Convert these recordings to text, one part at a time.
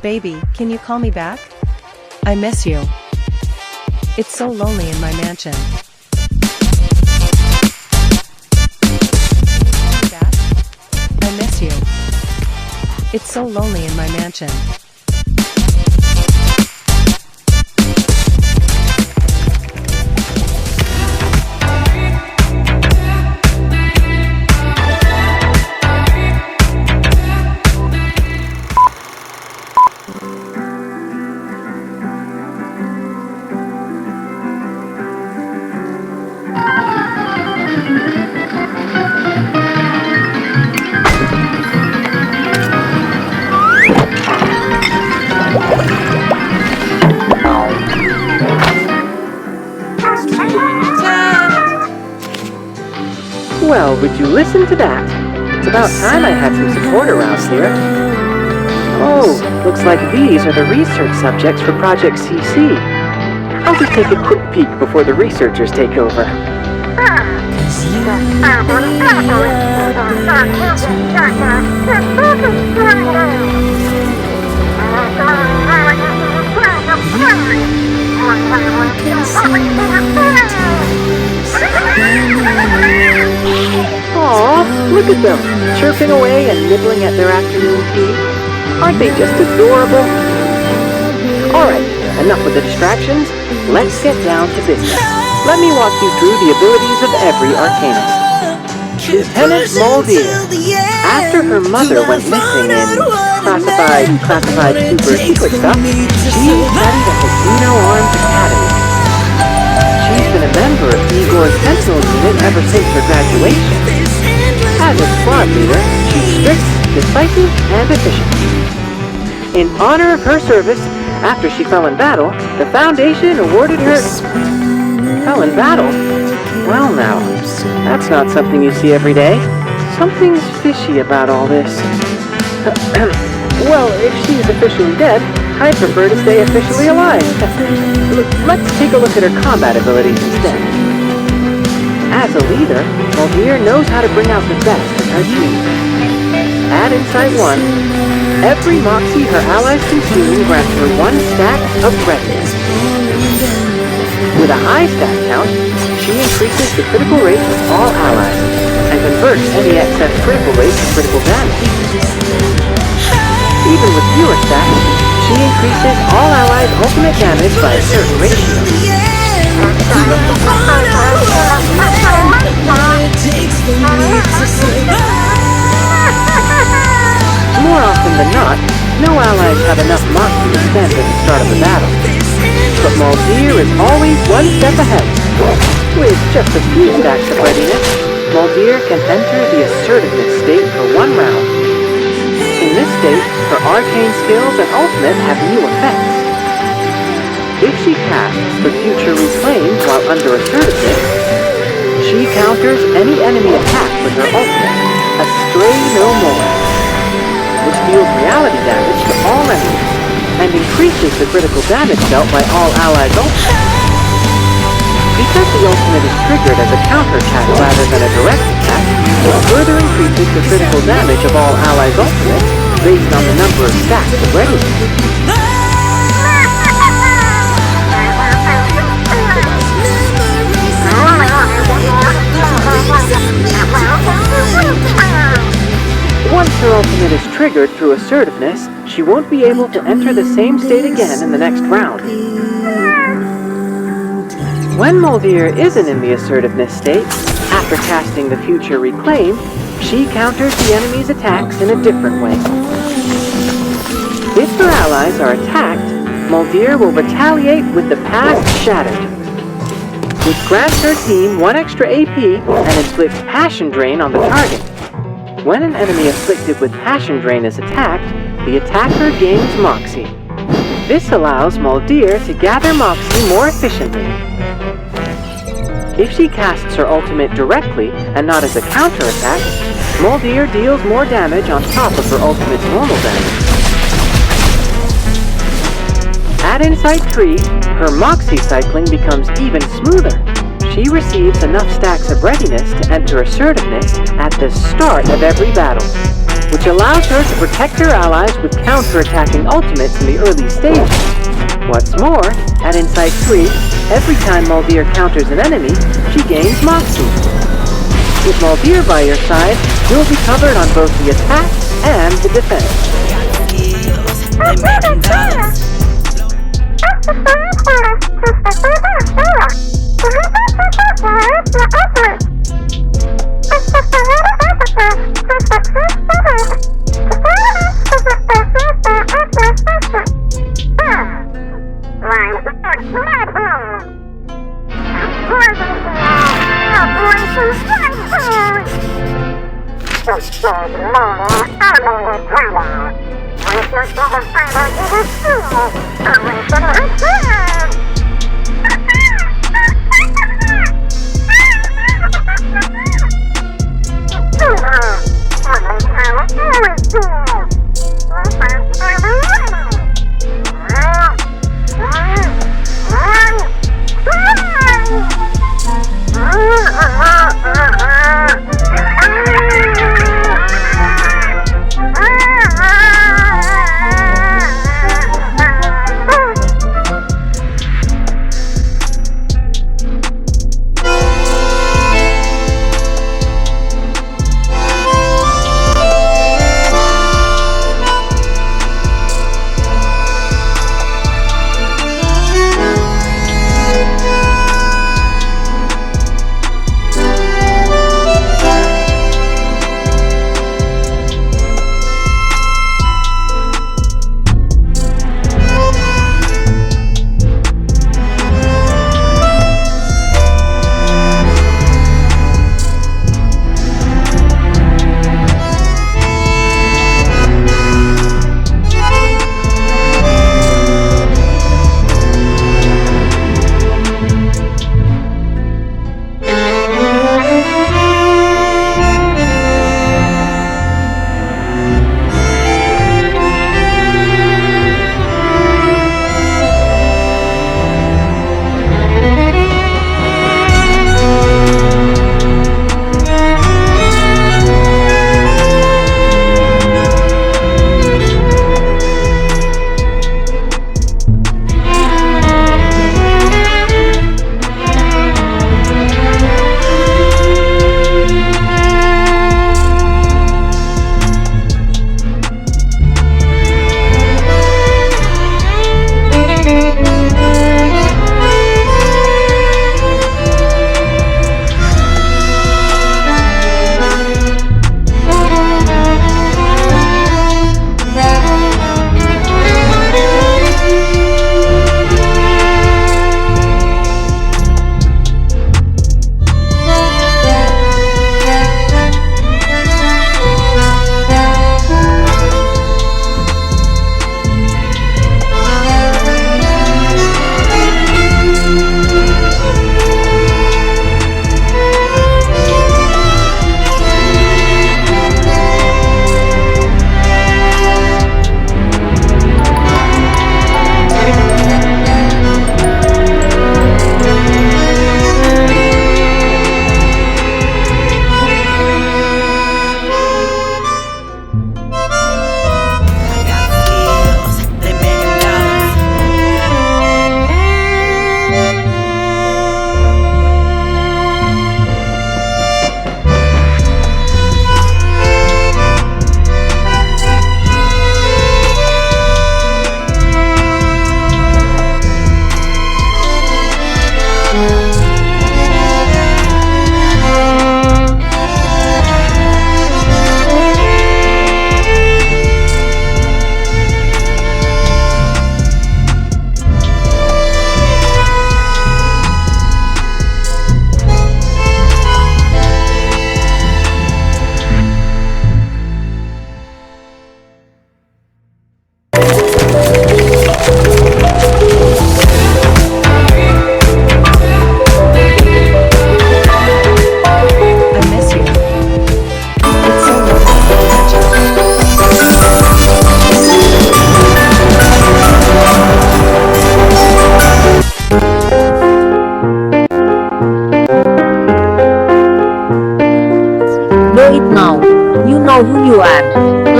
Baby, can you call me back? I miss you. It's so lonely in my mansion. Back? I miss you. It's so lonely in my mansion. Well, would you listen to that? It's about time I had some support around here. Oh, looks like these are the research subjects for Project CC. I'll just take a quick peek before the researchers take over. Aw, look at them, chirping away and nibbling at their afternoon tea. Aren't they just adorable? Alright, enough with the distractions. Let's get down to business. Let me walk you through the abilities of every Arcanist. Lieutenant Moldier. After her mother went missing in classified super secret stuff, she studied at the Xeno Arms Academy. She's been a member of Igor's Sentinel unit ever since her graduation. As a squad leader, she's strict, decisive, and efficient. In honor of her service, after she fell in battle, the Foundation awarded her... Fell in battle? Well now, that's not something you see every day. Something's fishy about all this. Well, if she's officially dead, I'd prefer to stay officially alive. Let's take a look at her combat abilities instead. As a leader, Moldier knows how to bring out the best in her team. Add Insight 1. Every Moxie her allies consume grants her 1 stack of readiness. With a high stack count, she increases the critical rate of all allies and converts any excess critical rate to critical damage. Even with fewer stacks, she increases all allies' ultimate damage by a certain ratio. More often than not, no allies have enough Moxie to spend at the start of a battle. But Moldier is always 1 step ahead. With just a few stacks of readiness, Moldier can enter the assertiveness state for 1 round. In this state, her arcane skills and ultimate have new effects. If she casts the Future Reclaim while under assertiveness, she counters any enemy attack with her ultimate, Astray No More, which deals reality damage to all enemies, and increases the critical damage dealt by all allies' ultimates. Because the ultimate is triggered as a counterattack rather than a direct attack, it further increases the critical damage of all allies' ultimates based on the number of stacks of readiness. Once her ultimate is triggered through assertiveness, she won't be able to enter the same state again in the next round. When Moldier isn't in the assertiveness state, after casting the Future Reclaim, she counters the enemy's attacks in a different way. If her allies are attacked, Moldier will retaliate with the Past Shattered, which grants her team 1 extra AP and inflicts Passion Drain on the target. When an enemy afflicted with Passion Drain is attacked, the attacker gains Moxie. This allows Moldier to gather Moxie more efficiently. If she casts her ultimate directly and not as a counterattack, Moldier deals more damage on top of her ultimate's normal damage. At Insight 3, her Moxie cycling becomes even smoother. She receives enough stacks of readiness to enter assertiveness at the start of every battle, which which allows her to protect her allies with counter-attacking ultimates in the early stages. What's more, at Insight 3, every time Muldir counters an enemy, she gains Moxie. With Muldir by your side, you'll be covered on both the attack and the defense.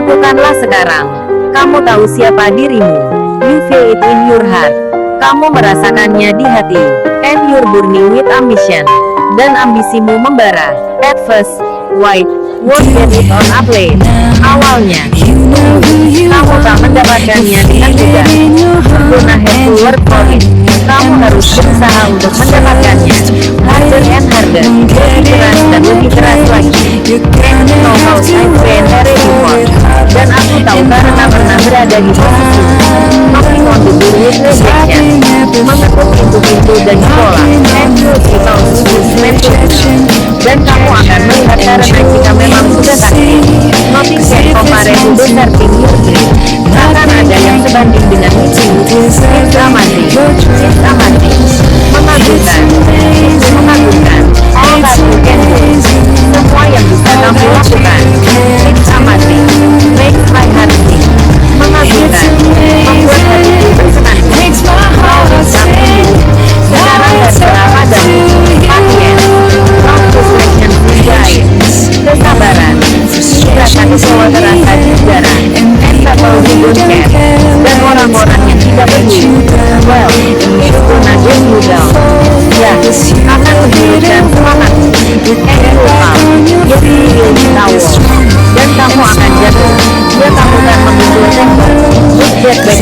Lakukanlah sekarang. Kamu tahu siapa dirimu. You feel it in your heart. Kamu merasakannya di hati. And you're burning with ambition. Dan ambisimu membara. At first, why won't get it on a plate. Awalnya, kamu tak mendapatkannya dengan mudah. You're gonna have to work for it. Kamu harus berusaha untuk mendapatkannya. Harder and harder. Lebih keras dan lebih keras lagi. And you know how I've been there before. Dan aku tahu karena pernah berada di posisi knocking on the door with rejection. Mengetuk pintu-pintu dan sekolah. And you know dan kamu akan melihat karena jika memang sudah takdir. Nothing can compare to deserving your dream. Akan ada yang sebanding dengan mimpimu. It's amazing. It's amazing. Mengagumkan. Mengagumkan. All that you can do. Semua yang bisa kamu lakukan. It's amazing. Makes my heart sing. Mengagumkan. Membuat hatiku bersenang. Kau bisa tumbuh. Sekarang dan selama-lamanya. Patience. Long frustration diet. Kesabaran. Rasa kecewa terasa di udara. And people who don't care. Dan orang-orang yang tidak peduli. Well, it's gonna get you down. Ya, akan menurunkan semangat. And you fall. Jadi you tahu. Dan kamu akan jatuh. Dan kamu akan memikul tembok. Get back